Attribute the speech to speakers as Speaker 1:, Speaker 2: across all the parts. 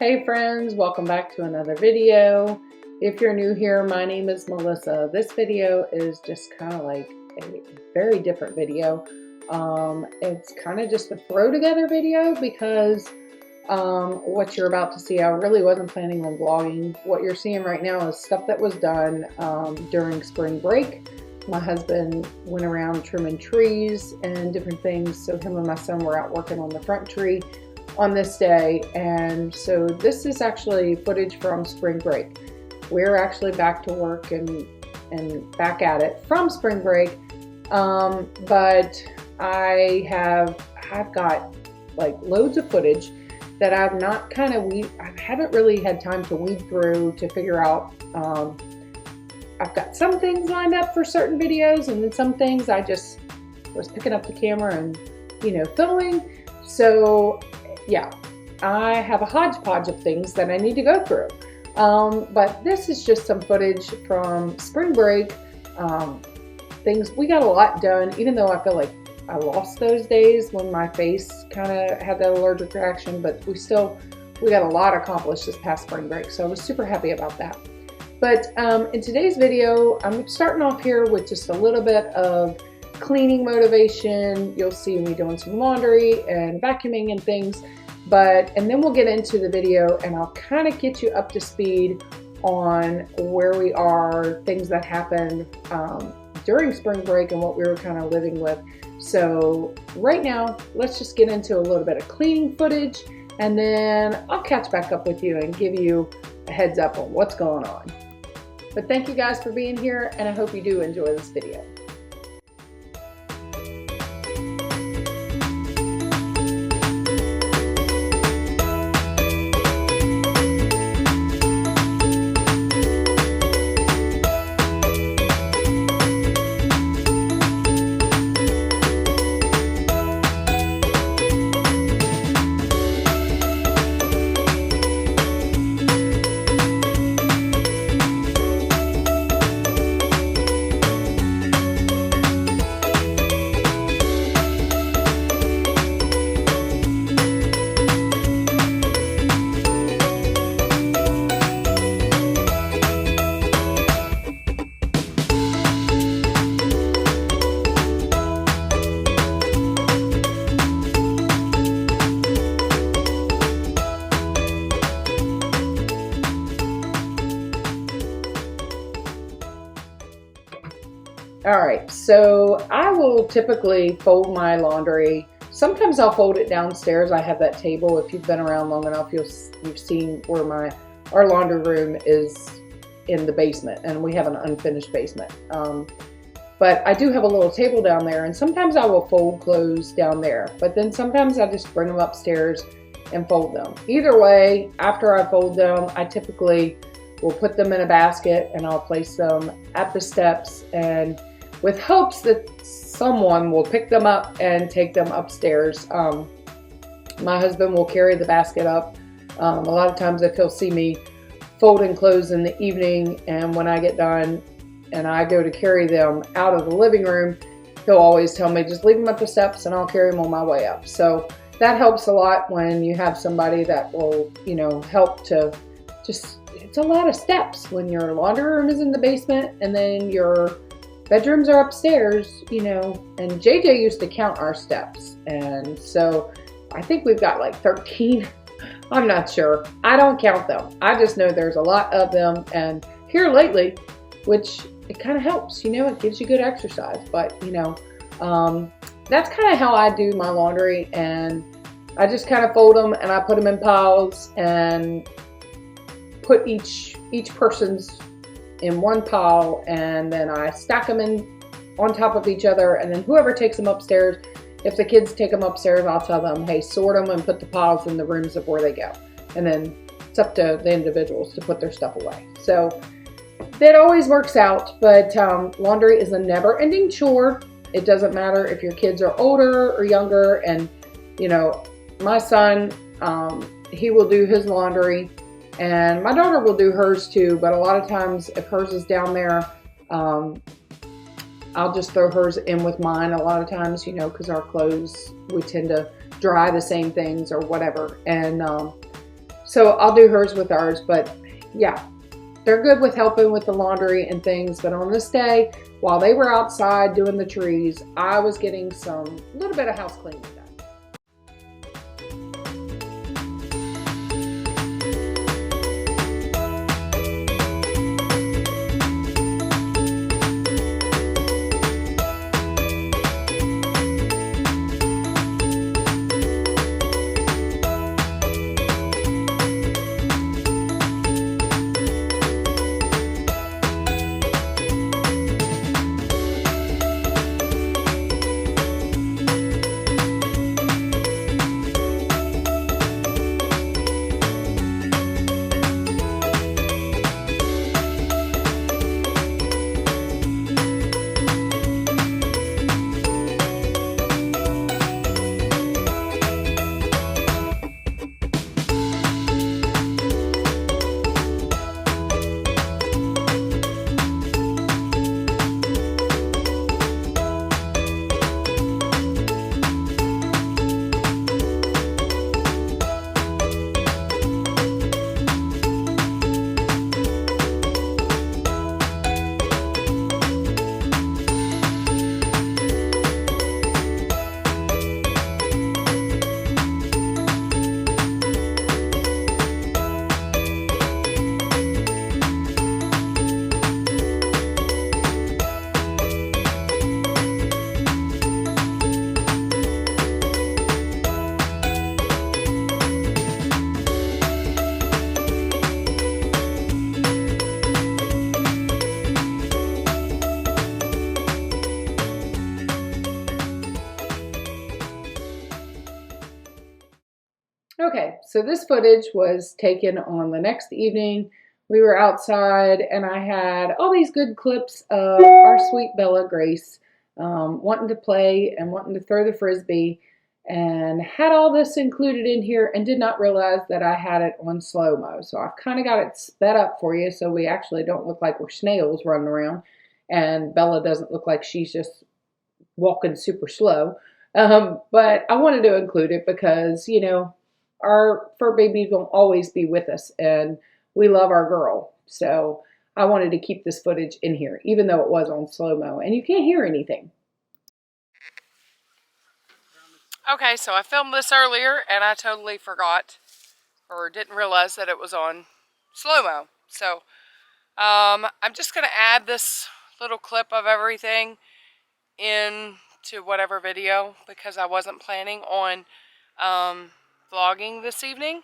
Speaker 1: Hey friends, welcome back to another video. If you're new here, my name is Melissa. This video is just kind of like a very different video. It's kind of just a throw together video because what you're about to see, I really wasn't planning on vlogging. What you're seeing right now is stuff that was done during spring break. My husband went around trimming trees and different things, so him and my son were out working on the front tree on this day, and so this is actually footage from spring break. We're actually back to work and back at it from spring break, but I've got like loads of footage that I've not I haven't really had time to weed through to figure out. I've got some things lined up for certain videos, and then some things I just was picking up the camera and filming. So yeah, I have a hodgepodge of things that I need to go through. But this is just some footage from spring break. Things, we got a lot done, even though I feel like I lost those days when my face kind of had that allergic reaction, but we got a lot accomplished this past spring break. So I was super happy about that. But in today's video, I'm starting off here with just a little bit of cleaning motivation. You'll see me doing some laundry and vacuuming and things, and then we'll get into the video and I'll kind of get you up to speed on where we are, things that happened during spring break and what we were kind of living with. So right now, let's just get into a little bit of cleaning footage, and then I'll catch back up with you and give you a heads up on what's going on. But thank you guys for being here, and I hope you do enjoy this video. All right, so I will typically fold my laundry. Sometimes I'll fold it downstairs. I have that table. If you've been around long enough, you've seen where our laundry room is in the basement, and we have an unfinished basement. But I do have a little table down there, and sometimes I will fold clothes down there. But then sometimes I just bring them upstairs and fold them. Either way, after I fold them, I typically will put them in a basket and I'll place them at the steps, and with hopes that someone will pick them up and take them upstairs. My husband will carry the basket up. A lot of times if he'll see me folding clothes in the evening, and when I get done and I go to carry them out of the living room, he'll always tell me, just leave them at the steps and I'll carry them on my way up. So that helps a lot when you have somebody that will, help to just, it's a lot of steps when your laundry room is in the basement and then your bedrooms are upstairs, and JJ used to count our steps. And so I think we've got like 13. I'm not sure. I don't count them. I just know there's a lot of them. And here lately, which it kind of helps, it gives you good exercise. But, that's kind of how I do my laundry. And I just kind of fold them and I put them in piles and put each person's in one pile, and then I stack them in on top of each other, and then whoever takes them upstairs, if the kids take them upstairs, I'll tell them, hey, sort them and put the piles in the rooms of where they go, and then it's up to the individuals to put their stuff away. So that always works out. But laundry is a never-ending chore. It doesn't matter if your kids are older or younger. And my son, he will do his laundry, and my daughter will do hers too, but a lot of times if hers is down there, I'll just throw hers in with mine a lot of times, because our clothes, we tend to dry the same things or whatever. And So I'll do hers with ours, but yeah, they're good with helping with the laundry and things. But on this day, while they were outside doing the trees, I was getting some little bit of house cleaning done. Okay, so this footage was taken on the next evening. We were outside, and I had all these good clips of our sweet Bella Grace wanting to play and wanting to throw the frisbee, and had all this included in here and did not realize that I had it on slow-mo. So I've kind of got it sped up for you so we actually don't look like we're snails running around, and Bella doesn't look like she's just walking super slow. But I wanted to include it because, you know, our fur babies won't always be with us, and we love our girl. So I wanted to keep this footage in here, even though it was on slow-mo, and you can't hear anything.
Speaker 2: Okay, so I filmed this earlier, and I totally forgot, or didn't realize that it was on slow-mo. So I'm just going to add this little clip of everything into whatever video, because I wasn't planning on vlogging this evening.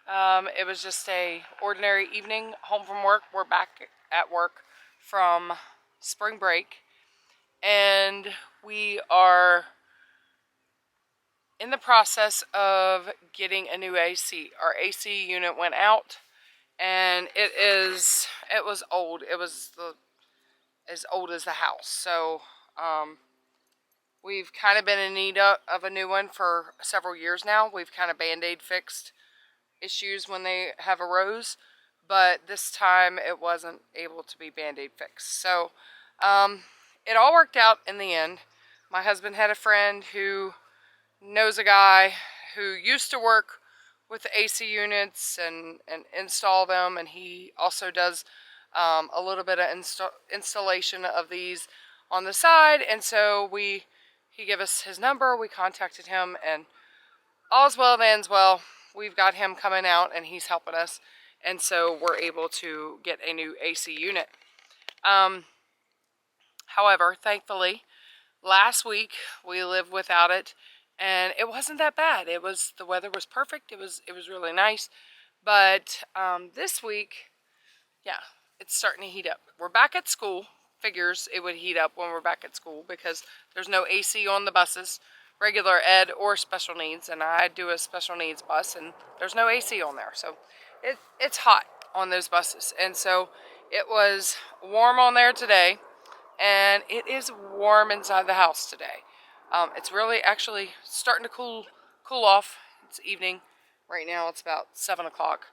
Speaker 2: It was just a ordinary evening home from work. We're back at work from spring break, and we are in the process of getting a new AC. Our AC unit went out, and it was old. It was as old as the house. So we've kind of been in need of a new one for several years now. We've kind of band-aid fixed issues when they have arose, but this time it wasn't able to be band-aid fixed. So it all worked out in the end. My husband had a friend who knows a guy who used to work with the AC units and install them, and he also does a little bit of installation of these on the side. And so he gave us his number, we contacted him, and all's well that ends well. We've got him coming out, and he's helping us, and so we're able to get a new AC unit. However, thankfully, last week we lived without it, and it wasn't that bad. The weather was perfect. It was really nice. But this week, yeah, it's starting to heat up. We're back at school. Figures it would heat up when we're back at school because there's no AC on the buses, regular ed or special needs, and I do a special needs bus, and there's no AC on there. So it's hot on those buses. And so it was warm on there today, and it is warm inside the house today. It's really actually starting to cool off. It's evening. Right now it's about 7 o'clock.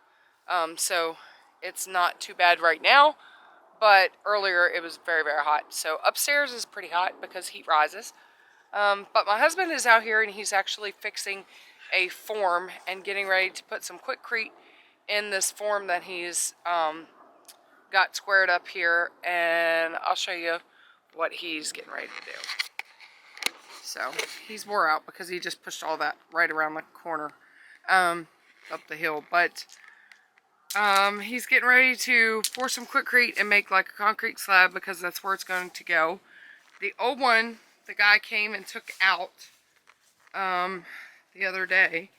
Speaker 2: So it's not too bad right now, but earlier it was very, very hot. So upstairs is pretty hot because heat rises. But my husband is out here, and he's actually fixing a form and getting ready to put some Quikrete in this form that he's got squared up here, and I'll show you what he's getting ready to do. So he's wore out because he just pushed all that right around the corner up the hill, but he's getting ready to pour some Quikrete and make like a concrete slab because that's where it's going to go. The old one, the guy came and took out the other day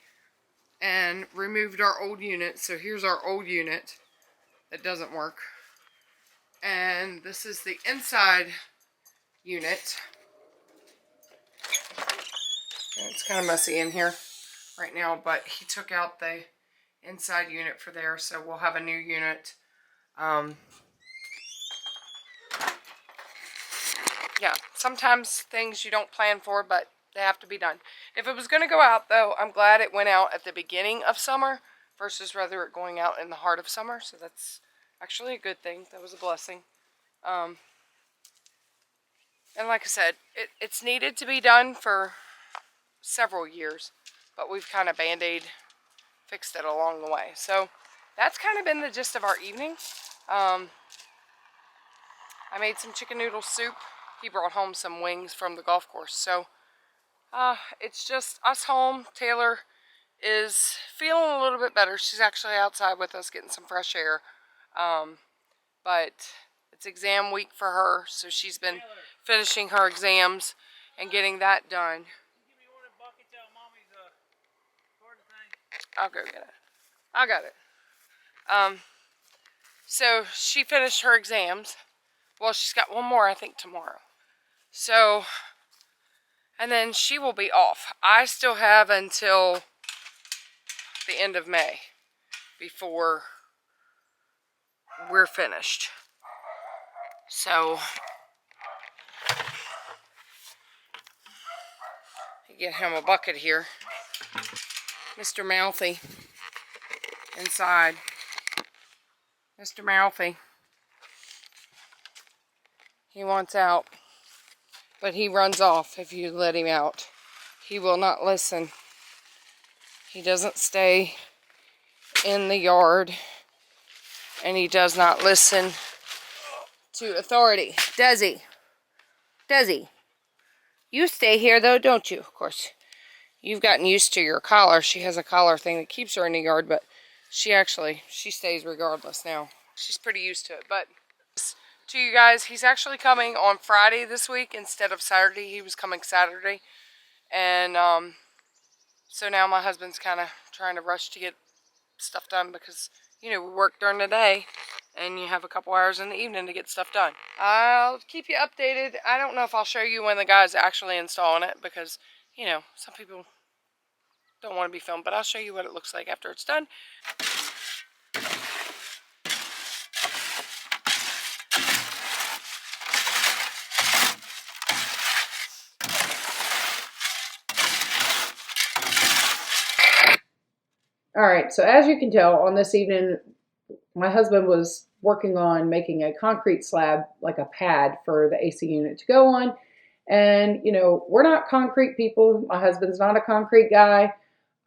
Speaker 2: and removed our old unit. So here's our old unit that doesn't work. And this is the inside unit. And it's kind of messy in here right now, but he took out the inside unit for there, so we'll have a new unit. Yeah, sometimes things you don't plan for, but they have to be done. If it was going to go out, though, I'm glad it went out at the beginning of summer versus rather it going out in the heart of summer, so that's actually a good thing. That was a blessing. And like I said, it's needed to be done for several years, but we've kind of band-aid fixed it along the way. So that's kind of been the gist of our evening. I made some chicken noodle soup. He brought home some wings from the golf course. So it's just us home. Taylor is feeling a little bit better. She's actually outside with us getting some fresh air. But it's exam week for her, so she's been finishing her exams and getting that done. I'll go get it. I got it. So she finished her exams. Well, she's got one more, I think, tomorrow. So, and then she will be off. I still have until the end of May before we're finished. So, get him a bucket here. Mr. Mouthy inside. Mr. Mouthy. He wants out, but he runs off if you let him out. He will not listen. He doesn't stay in the yard, and he does not listen to authority. Does he? Does he? You stay here, though, don't you? Of course, you've gotten used to your collar. She has a collar thing that keeps her in the yard, but she stays regardless now. She's pretty used to it. But to you guys, he's actually coming on Friday this week instead of Saturday. He was coming Saturday. And so now my husband's kind of trying to rush to get stuff done because, you know, we work during the day and you have a couple hours in the evening to get stuff done. I'll keep you updated. I don't know if I'll show you when the guy's actually installing it because, you know, some people don't want to be filmed, but I'll show you what it looks like after it's done.
Speaker 1: All right, so as you can tell, on this evening, my husband was working on making a concrete slab, like a pad for the AC unit to go on. And, you know, we're not concrete people. My husband's not a concrete guy.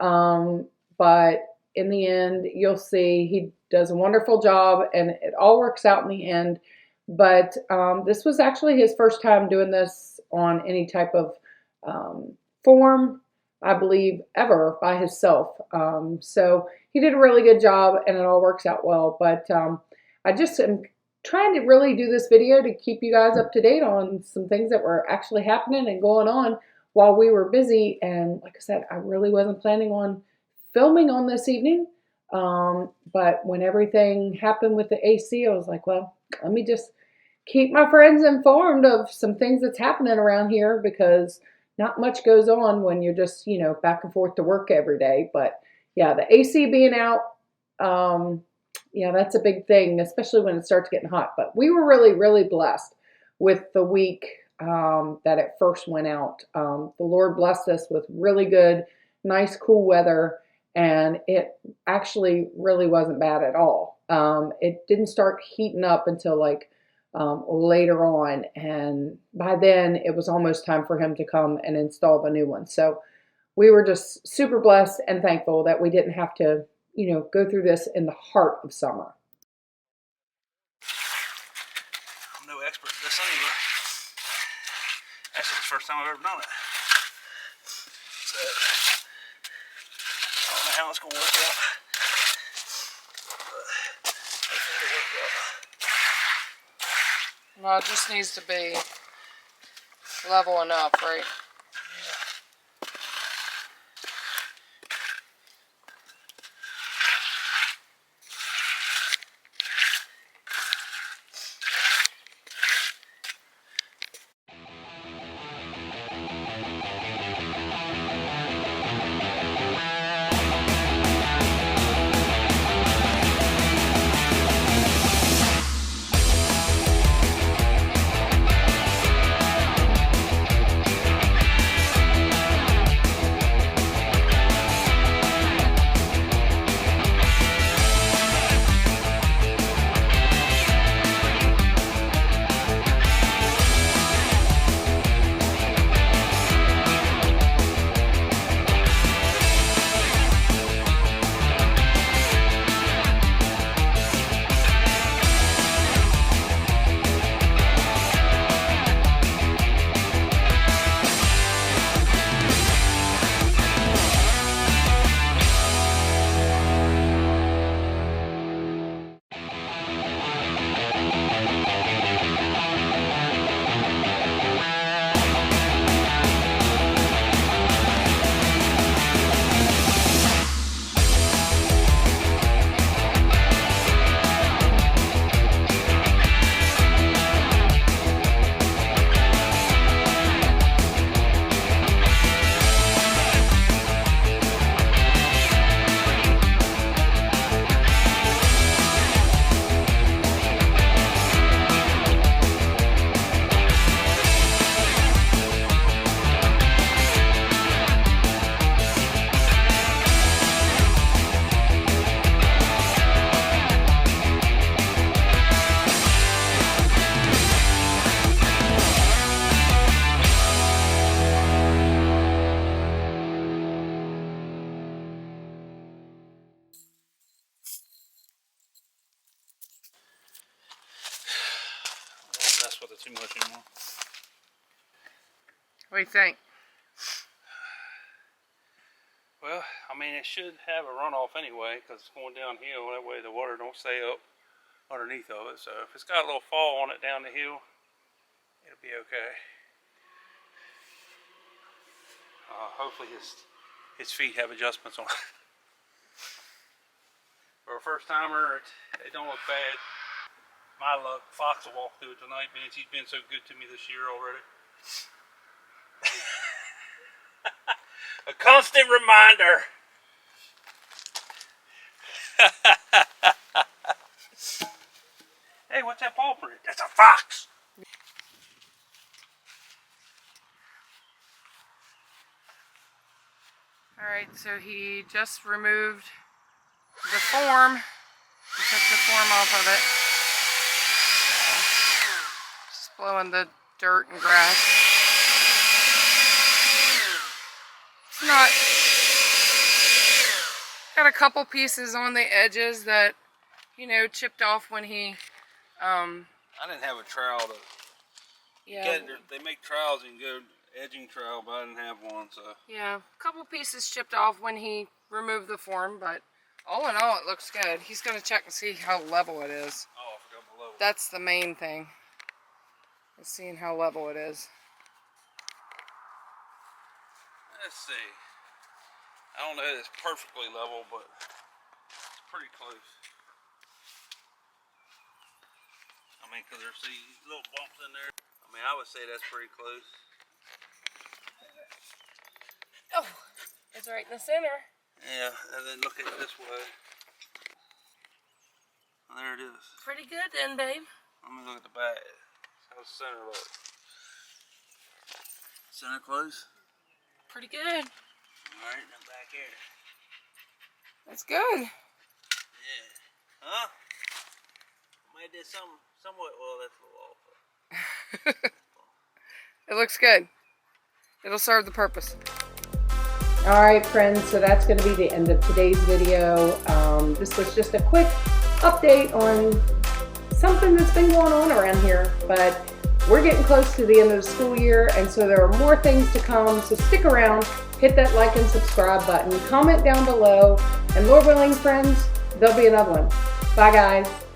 Speaker 1: But in the end, you'll see he does a wonderful job and it all works out in the end. But this was actually his first time doing this on any type of form, I believe, ever by himself. So he did a really good job and it all works out well. But I just am trying to really do this video to keep you guys up to date on some things that were actually happening and going on while we were busy. And like I said, I really wasn't planning on filming on this evening. But when everything happened with the AC, I was like, well, let me just keep my friends informed of some things that's happening around here because not much goes on when you're just, you know, back and forth to work every day. But yeah, the AC being out, yeah, that's a big thing, especially when it starts getting hot. But we were really, really blessed with the week that it first went out. The Lord blessed us with really good, nice, cool weather, and it actually really wasn't bad at all. It didn't start heating up until like later on, and by then it was almost time for him to come and install the new one. So we were just super blessed and thankful that we didn't have to, you know, go through this in the heart of summer.
Speaker 3: I'm no expert at this either. Actually, it's the first time I've ever done it. So, I don't know how it's going to work out. But hopefully it'll work out.
Speaker 2: Well, it just needs to be level enough, right?
Speaker 3: Mess with it too much anymore.
Speaker 2: What do you think?
Speaker 3: Well, I mean, it should have a runoff anyway because it's going downhill. That way the water don't stay up underneath of it. So if it's got a little fall on it down the hill, it'll be okay. Hopefully his feet have adjustments on it. For a first timer, it don't look bad. My luck, Fox will walk through it tonight, man. He's been so good to me this year already. A constant reminder. Hey, what's that paw print? That's a fox.
Speaker 2: Alright, so he just removed the form. He took the form off of it. Just blowing the dirt and grass. It's not... Got a couple pieces on the edges that, you know, chipped off when he...
Speaker 3: I didn't have a trowel to...
Speaker 2: Yeah.
Speaker 3: They make trowels and go edging trowel, but I didn't have one, so...
Speaker 2: Yeah, a couple pieces chipped off when he removed the form, but all in all, it looks good. He's going to check and see how level it is.
Speaker 3: Oh, I forgot my level.
Speaker 2: That's the main thing, is seeing how level it is.
Speaker 3: Let's see. I don't know if it's perfectly level, but it's pretty close. I mean, because there's these little bumps in there. I mean, I would say that's pretty close.
Speaker 2: Oh, it's right in the center.
Speaker 3: Yeah, and then look at it this way. There it is.
Speaker 2: Pretty good then, babe.
Speaker 3: Let me look at the back. How's the center look? Center close?
Speaker 2: Pretty good.
Speaker 3: Alright, now back here.
Speaker 2: That's good.
Speaker 3: Yeah. Huh? Might do somewhat, well, that's a little off.
Speaker 2: It looks good. It'll serve the purpose.
Speaker 1: All right, friends, so that's going to be the end of today's video. This was just a quick update on something that's been going on around here, but we're getting close to the end of the school year, and so there are more things to come, so stick around, hit that like and subscribe button, comment down below, and Lord willing, friends, there'll be another one. Bye, guys.